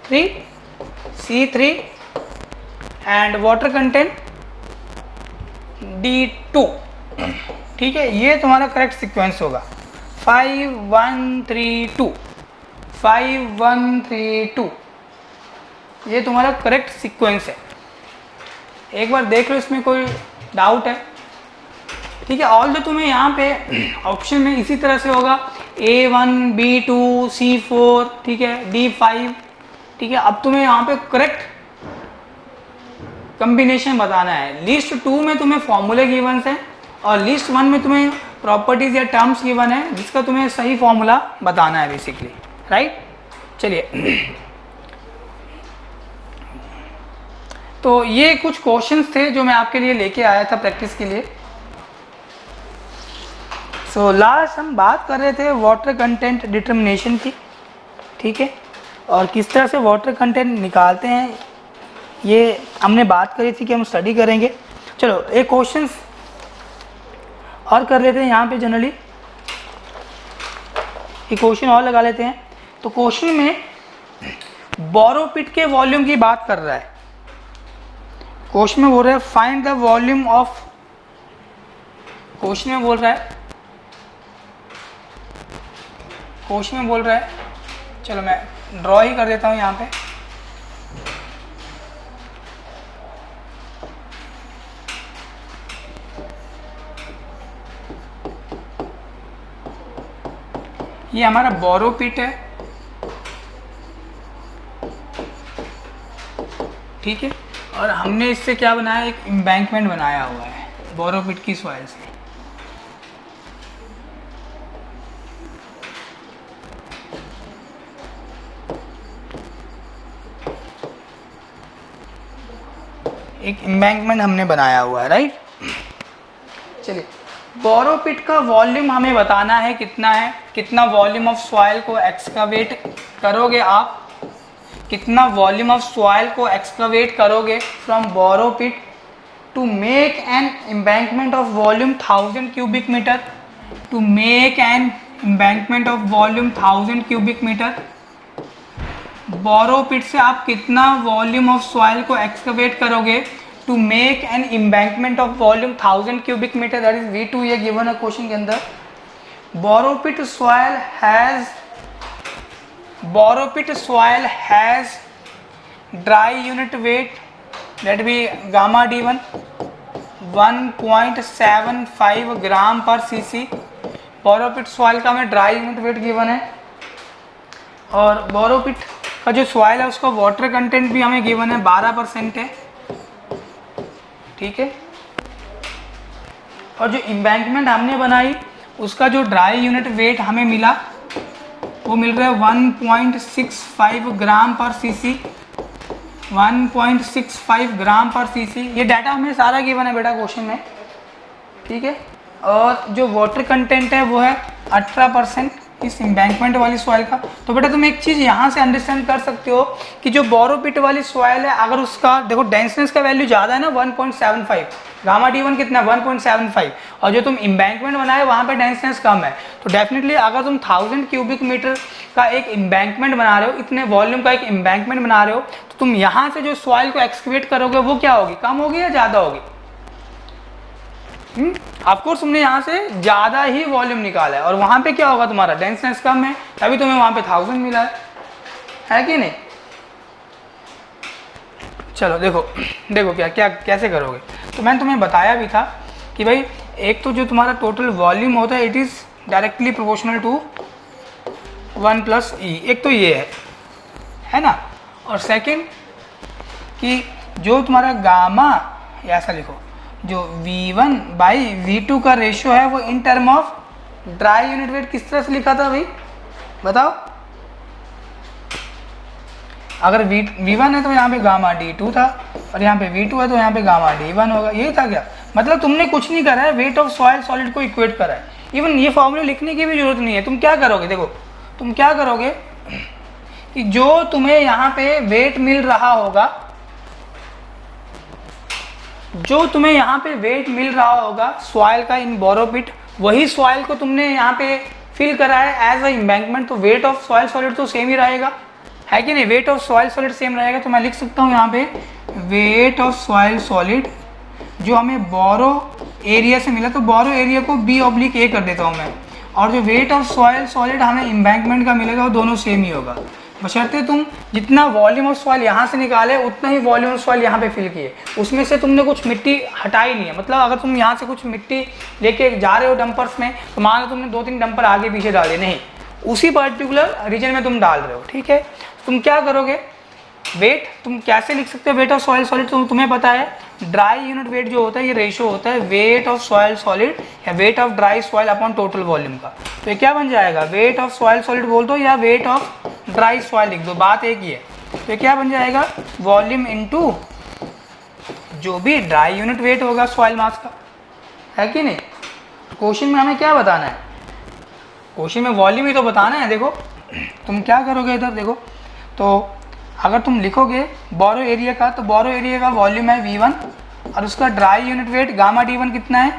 3 C3 and water content D2, ठीक है। ये तुम्हारा करेक्ट सीक्वेंस होगा 5 1 3 2, 5 1 3 2, ये तुम्हारा करेक्ट सीक्वेंस है। एक बार देख लो इसमें कोई डाउट है, ठीक है। ऑल जो तुम्हें यहाँ पे ऑप्शन में इसी तरह से होगा A1 B2 C4, ठीक है, D5, ठीक है। अब तुम्हें यहाँ पे करेक्ट कॉम्बिनेशन बताना है। लिस्ट 2 में तुम्हें फॉर्मूले गिवन है और लिस्ट 1 में तुम्हें प्रॉपर्टीज या टर्म्स गिवन है जिसका तुम्हें सही फॉर्मूला बताना है बेसिकली, राइट। चलिए, तो ये कुछ क्वेश्चंस थे जो मैं आपके लिए लेके आया था प्रैक्टिस के लिए। सो लास्ट हम बात कर रहे थे वाटर कंटेंट डिटर्मिनेशन की, ठीक है, और किस तरह से वाटर कंटेंट निकालते हैं ये हमने बात करी थी कि हम स्टडी करेंगे। चलो एक क्वेश्चन और कर लेते हैं यहाँ पे, जनरली एक क्वेश्चन और लगा लेते हैं। तो क्वेश्चन में बोरोपिट के वॉल्यूम की बात कर रहा है। क्वेश्चन में बोल रहा है find the volume of, question में बोल रहा है, क्वेश्चन में बोल रहा है, चलो मैं ड्रॉ ही कर देता हूँ यहाँ पे। ये हमारा बोरो पिट है, ठीक है, और हमने इससे क्या बनाया, एक एम्बैंकमेंट बनाया हुआ है बोरो पिट की सॉइल से। एक एम्बैंकमेंट हमने बनाया हुआ है, राइट। चलिए, बोरो पिट का वॉल्यूम हमें बताना है कितना है, कितना वॉल्यूम ऑफ सॉइल को एक्सकवेट करोगे आप, कितना वॉल्यूम ऑफ सॉइल को एक्सकवेट करोगे from borrow pit to make an embankment of volume 1000 cubic metre, to make an embankment of volume 1000 cubic metre. Borrow pit से आप कितना वॉल्यूम ऑफ सॉइल को एक्सकवेट करोगे to make an embankment of volume 1000 cubic metre, that is V2, ये गिवन है क्वेश्चन के अंदर। Borrow pit soil has dry unit weight that be gamma D1 1.75 gram पर सीसी। बोरो पिट सॉइल का हमें ड्राई यूनिट वेट गिवन है, और बोरो पिट का जो सॉइल है उसका वाटर कंटेंट भी हमें गिवन है 12% है, ठीक है। और जो एम्बैंकमेंट हमने बनाई उसका जो ड्राई यूनिट वेट हमें मिला वो मिल रहा है 1.65 ग्राम पर सीसी, 1.65 ग्राम पर सीसी। ये डाटा हमें सारा गिवन है बेटा क्वेश्चन में, ठीक है। और जो वाटर कंटेंट है वो है 18% इस एम्बैंकमेंट वाली सॉइल का। तो बेटा तुम एक चीज़ यहाँ से अंडरस्टैंड कर सकते हो कि जो बोरो पिट वाली सॉइल है, अगर उसका देखो डेंसनेस का वैल्यू ज़्यादा है ना 1.75, गामा D1 कितना है 1.75, और जो तुम एम्बैंकमेंट बनाए वहाँ पे डेंसनेस कम है, तो डेफिनेटली अगर तुम 1000 क्यूबिक मीटर का एक एम्बैंकमेंट बना रहे हो, इतने वॉल्यूम का एक एम्बैंकमेंट बना रहे हो, तो तुम यहाँ से जो सॉइल को एक्सकवेट करोगे वो क्या होगी, कम होगी या ज़्यादा होगी। ऑफकोर्स तुमने यहाँ से ज़्यादा ही वॉल्यूम निकाला है, और वहाँ पे क्या होगा, तुम्हारा डेंसनेस कम है, तभी तुम्हें वहाँ पे 1000 मिला है कि नहीं। चलो देखो देखो क्या क्या कैसे करोगे। तो मैंने तुम्हें बताया भी था कि भाई एक तो जो तुम्हारा टोटल वॉल्यूम होता है it is directly proportional to 1+E, एक तो ये है ना। और सेकंड कि जो तुम्हारा गामा, ऐसा लिखो, जो V1/V2 का रेशियो है वो in term of dry unit wait किस तरह से लिखा था भाई, बताओ। अगर V1 है तो यहाँ पे गामा D2 था, और यहाँ पे V2 है तो यहाँ पे गामा D1 होगा, यही था क्या। मतलब तुमने कुछ नहीं करा है, वेट ऑफ सॉइल सॉलिड को इक्वेट करा है। इवन ये फॉर्मूले लिखने की भी जरूरत नहीं है। तुम क्या करोगे, देखो तुम क्या करोगे कि जो तुम्हें यहाँ पे वेट मिल रहा होगा, जो तुम्हें यहाँ पे वेट मिल रहा होगा सॉइल का इन बोरो पिट, वही सॉइल को तुमने यहाँ पे फिल करा है एज अ एम्बैंकमेंट, तो वेट ऑफ सॉइल सॉलिड तो सेम ही रहेगा, है कि नहीं। Wait of soil solid same रहेगा, तो मैं लिख सकता हूँ यहाँ पे वेट ऑफ सॉइल सॉलिड जो हमें बोरो एरिया से मिला, तो बोरो एरिया को B/A कर देता हूँ मैं, और जो वेट ऑफ सॉइल सॉलिड हमें एम्बैंकमेंट का मिलेगा वो दोनों सेम ही होगा, बशर्ते तुम जितना वॉल्यूम ऑफ सॉइल यहाँ से निकाले उतना ही वॉल्यूम ऑफ सॉइल यहाँ पे फिल किए, उसमें से तुमने कुछ मिट्टी हटाई नहीं है। मतलब अगर तुम यहाँ से कुछ मिट्टी लेके जा रहे हो डंपर्स में, तो मान लो तुमने 2-3 डंपर आगे पीछे डाले, नहीं, उसी पर्टिकुलर रीजन में तुम डाल रहे हो, ठीक है। तुम क्या करोगे, वेट तुम कैसे लिख सकते हो, वेट ऑफ सॉइल सॉलिड तुम्हें पता है, ड्राई यूनिट वेट जो होता है ये रेशियो होता है वेट ऑफ सॉइल सॉलिड या weight of dry soil upon total volume का। तो ये क्या बन जाएगा, वेट ऑफ सॉइल सॉलिड बोल दो या वेट ऑफ ड्राई सॉइल लिख दो, बात एक ही है। तो ये क्या बन जाएगा, वॉल्यूम इनटू जो भी ड्राई यूनिट वेट होगा सॉइल मास का, है कि नहीं। क्वेश्चन में हमें क्या बताना है, क्वेश्चन में वॉल्यूम ही तो बताना है। देखो तुम क्या करोगे इधर देखो, तो अगर तुम लिखोगे बोरो एरिया का, तो बोरो एरिया का वॉल्यूम है V1 और उसका dry unit wait gamma D1 कितना है,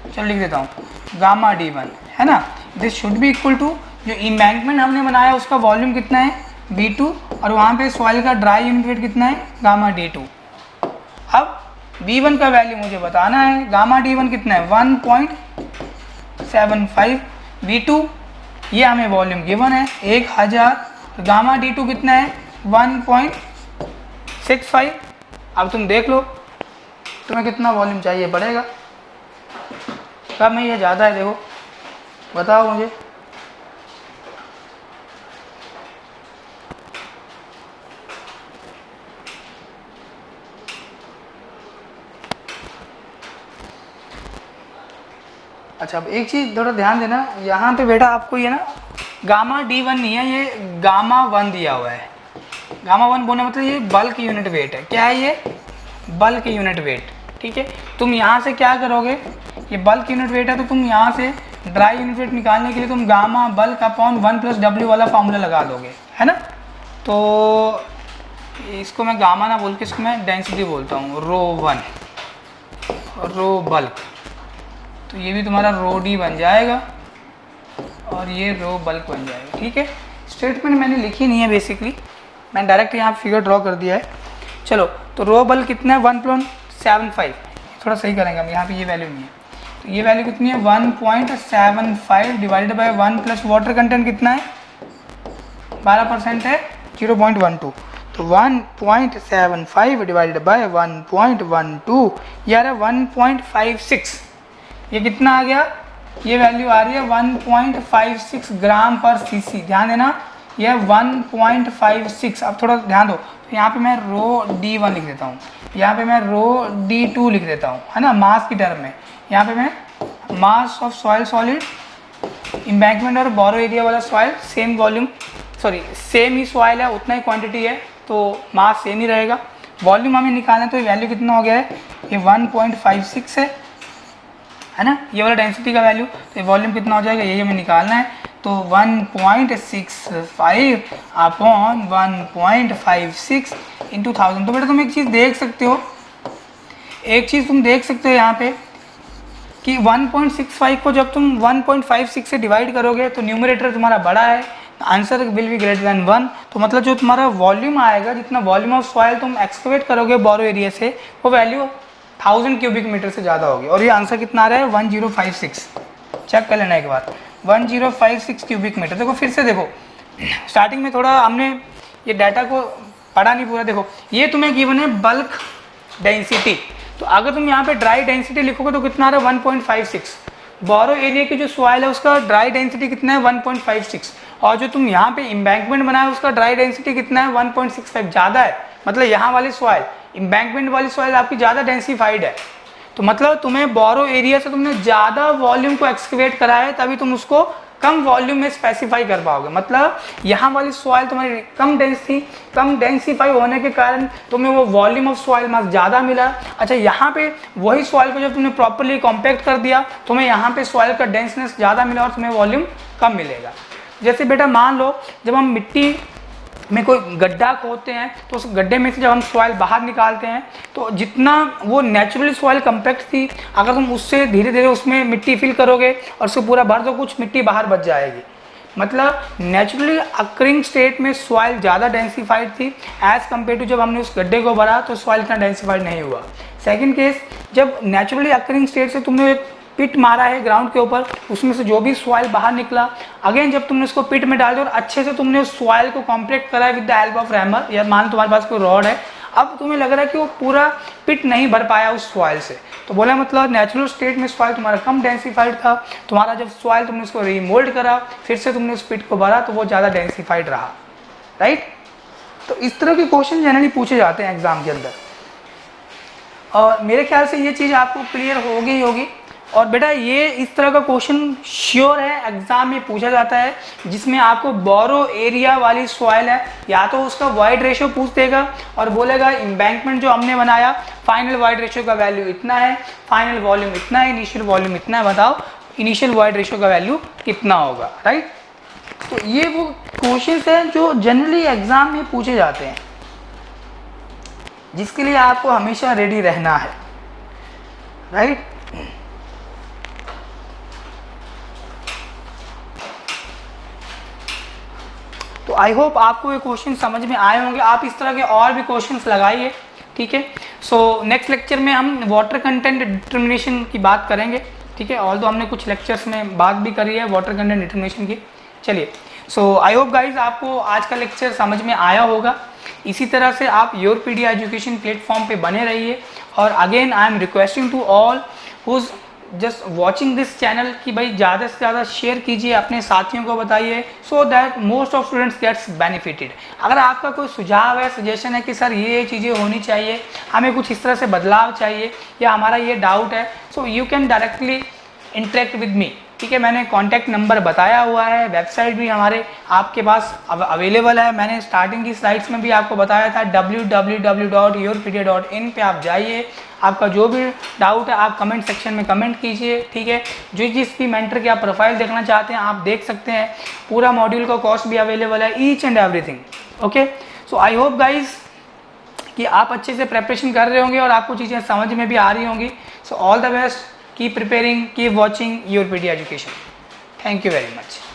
चलो लिख देता हूँ, गामा D1 है ना। This should be equal to जो एम्बैंकमेंट हमने बनाया उसका वॉल्यूम कितना है V2, और वहाँ पे सॉइल का ड्राई यूनिट वेट कितना है गामा D2। अब V1 का वैल्यू मुझे बताना है, गामा D1 कितना है 1.75, V2 ये हमें वॉल्यूम गिवन है 1000, गामा D2 कितना है 1.65। अब तुम देख लो तुम्हें कितना वॉल्यूम चाहिए पड़ेगा, कम है या ज़्यादा है, देखो बताओ मुझे। अच्छा, अब एक चीज़ थोड़ा ध्यान देना, यहाँ पे बेटा आपको ये ना गामा D1 नहीं है, ये गामा 1 दिया हुआ है। गामा 1 बोलने मतलब ये बल्क यूनिट वेट है। क्या है ये? Bulk unit weight. ठीक है, तुम यहाँ से क्या करोगे, ये बल्क यूनिट वेट है तो तुम यहाँ से ड्राई यूनिट वेट निकालने के लिए तुम गामा बल्क अपॉन 1 + W वाला फॉर्मूला लगा दोगे, है ना। तो इसको मैं गामा ना बोल के इसको मैं डेंसिटी बोलता हूँ, ρ1 रो बल्क। तो ये भी तुम्हारा ρD बन जाएगा और ये रो बल्क बन जाएगा। ठीक है, स्टेटमेंट मैंने लिखी नहीं है बेसिकली, मैंने डायरेक्ट यहाँ फिगर ड्रॉ कर दिया है। चलो, तो रो बल्क कितना है 1.75, थोड़ा सही करेंगे हम, यहाँ पे ये वैल्यू नहीं है, तो ये वैल्यू कितनी है 1.75 divided by 1 plus water content कितना है 12% है 0.12, तो 1.75 डिवाइडेड बाय 1.12 यार है 1.56। ये कितना आ गया, ये वैल्यू आ रही है 1.56 ग्राम पर सीसी। ध्यान देना, ये 1.56। अब थोड़ा ध्यान दो, तो यहाँ पे मैं ρD1 लिख देता हूँ, यहाँ पे मैं ρD2 लिख देता हूँ, है ना, मास की टर्म में। यहाँ पे मैं mass of soil solid, embankment और बोरो एरिया वाला soil same volume, sorry same ही सॉइल है, उतना ही क्वांटिटी है, तो मास सेम ही रहेगा। वॉल्यूम हमें निकालना है, तो ये वैल्यू कितना हो गया है, ये 1.56 है ना, ये वाला डेंसिटी का वैल्यू। तो ये वॉल्यूम कितना हो जाएगा, ये हमें निकालना है, तो 1.65 अपॉन 1.56 इंटू 1000। तो बेटा तुम एक चीज़ देख सकते हो, एक चीज़ तुम देख सकते हो यहाँ पे कि 1.65 को जब तुम 1.56 से डिवाइड करोगे तो न्यूमरेटर तुम्हारा बड़ा है, answer will be greater than 1। तो मतलब जो तुम्हारा वॉल्यूम आएगा, जितना वॉल्यूम ऑफ सॉइल तुम एक्सकवेट करोगे बोरो एरिया से, वो वैल्यू 1000 क्यूबिक मीटर से ज़्यादा होगी। और ये आंसर कितना आ रहा है 1056, चेक कर लेना एक बार, 1056 क्यूबिक मीटर। देखो फिर से देखो, स्टार्टिंग में थोड़ा हमने ये डाटा को पढ़ा नहीं पूरा। देखो ये तुम्हें गिवन है बल्क डेंसिटी, तो अगर तुम यहाँ पे ड्राई डेंसिटी लिखोगे तो कितना आ रहा है 1.56। बोरो एरिया की जो सॉइल है उसका ड्राई डेंसिटी कितना है 1.56, और जो तुम यहाँ पे एम्बैंकमेंट बनाया उसका ड्राई डेंसिटी कितना है 1.65, ज़्यादा है। मतलब यहाँ वाली सॉइल, एम्बैंकमेंट वाली सॉइल आपकी ज़्यादा डेंसिफाइड है, तो मतलब तुम्हें बोरो एरिया से तुमने ज़्यादा वॉल्यूम को एक्सकवेट करा है, तभी तुम उसको कम वॉल्यूम में स्पेसिफाई कर पाओगे। मतलब यहाँ वाली सॉइल तुम्हारी कम डेंस थी, कम डेंसिफाई होने के कारण तुम्हें वो वॉल्यूम ऑफ सॉइल मास ज़्यादा मिला। अच्छा, यहाँ पे वही सॉइल को जब तुमने प्रॉपरली कॉम्पैक्ट कर दिया, तुम्हें यहाँ पे सॉइल का डेंसनेस ज़्यादा मिला और तुम्हें वॉल्यूम कम मिलेगा। जैसे बेटा मान लो जब हम मिट्टी में कोई गड्ढा खोदते हैं, तो उस गड्ढे में से जब हम सॉइल बाहर निकालते हैं, तो जितना वो नेचुरली सॉइल कम्पैक्ट थी, अगर तुम उससे धीरे धीरे उसमें मिट्टी फिल करोगे और उसको पूरा भर दो, कुछ मिट्टी बाहर बच जाएगी। मतलब नेचुरली अकरिंग स्टेट में सॉइल ज़्यादा डेंसिफाइड थी एज़ कम्पेयर टू जब हमने उस गड्ढे को भरा तो सॉइल इतना डेंसिफाइड नहीं हुआ। सेकेंड केस, जब नेचुरली अकरिंग स्टेट से तुमने एक पिट मारा है ग्राउंड के ऊपर, उसमें से जो भी सॉइल बाहर निकला, अगेन जब तुमने उसको पिट में डाल दिया और अच्छे से तुमने उस सॉइल को कॉम्पैक्ट करा है with the help of hammer, या मान लो तुम्हारे पास कोई रॉड है, अब तुम्हें लग रहा है कि वो पूरा पिट नहीं भर पाया उस सॉइल से, तो बोला मतलब नेचुरल स्टेट में सॉइल तुम्हारा कम डेंसिफाइड था, तुम्हारा जब सॉइल तुमने उसको रीमोल्ड करा, फिर से तुमने उस पिट को भरा, तो वो ज़्यादा डेंसिफाइड रहा, राइट। तो इस तरह के क्वेश्चन जनरली पूछे जाते हैं एग्जाम के अंदर, और मेरे ख्याल से ये चीज़ आपको क्लियर होगी ही होगी। और बेटा ये इस तरह का क्वेश्चन श्योर है एग्जाम में पूछा जाता है, जिसमें आपको बोरो एरिया वाली सॉइल है, या तो उसका वॉइड रेशियो पूछ देगा और बोलेगा एम्बैंकमेंट जो हमने बनाया फाइनल वॉइड रेशियो का वैल्यू इतना है, फाइनल वॉल्यूम इतना है, इनिशियल वॉल्यूम इतना है, बताओ इनिशियल वॉइड रेशियो का वैल्यू कितना होगा, राइट। तो ये वो क्वेश्चन हैं जो जनरली एग्जाम में पूछे जाते हैं, जिसके लिए आपको हमेशा रेडी रहना है, राइट। तो आई होप आपको ये क्वेश्चन समझ में आए होंगे। आप इस तरह के और भी क्वेश्चंस लगाइए, ठीक है। सो नेक्स्ट लेक्चर में हम वाटर कंटेंट डिटर्मिनेशन की बात करेंगे, ठीक है। ऑल्दो हमने कुछ लेक्चर्स में बात भी करी है वाटर कंटेंट डिटर्मिनेशन की। चलिए, सो आई होप गाइज आपको आज का लेक्चर समझ में आया होगा। इसी तरह से आप योरपीडिया एजुकेशन प्लेटफॉर्म पे बने रहिए, और again I am requesting to all who's just watching this channel कि भाई ज़्यादा से ज़्यादा शेयर कीजिए, अपने साथियों को बताइए, so that most of students gets benefited. अगर आपका कोई सुझाव है, सजेशन है कि सर ये चीज़ें होनी चाहिए, हमें कुछ इस तरह से बदलाव चाहिए, या हमारा ये डाउट है, so you can directly interact with me, ठीक है। मैंने कॉन्टैक्ट नंबर बताया हुआ है, वेबसाइट भी हमारे आपके पास अवेलेबल है। मैंने स्टार्टिंग की स्लाइड्स में भी आपको बताया था www.yourpedia.in पे आप जाइए। आपका जो भी डाउट है आप कमेंट सेक्शन में कमेंट कीजिए, ठीक है। जो जिस भी मेंटर की आप प्रोफाइल देखना चाहते हैं आप देख सकते हैं। पूरा मॉड्यूल का कॉस्ट भी अवेलेबल है, each and everything. Okay, so I hope guys कि आप अच्छे से प्रेपरेशन कर रहे होंगे और आपको चीज़ें समझ में भी आ रही होंगी। So all the best, keep preparing, keep watching Yourpedia education. Thank you very much.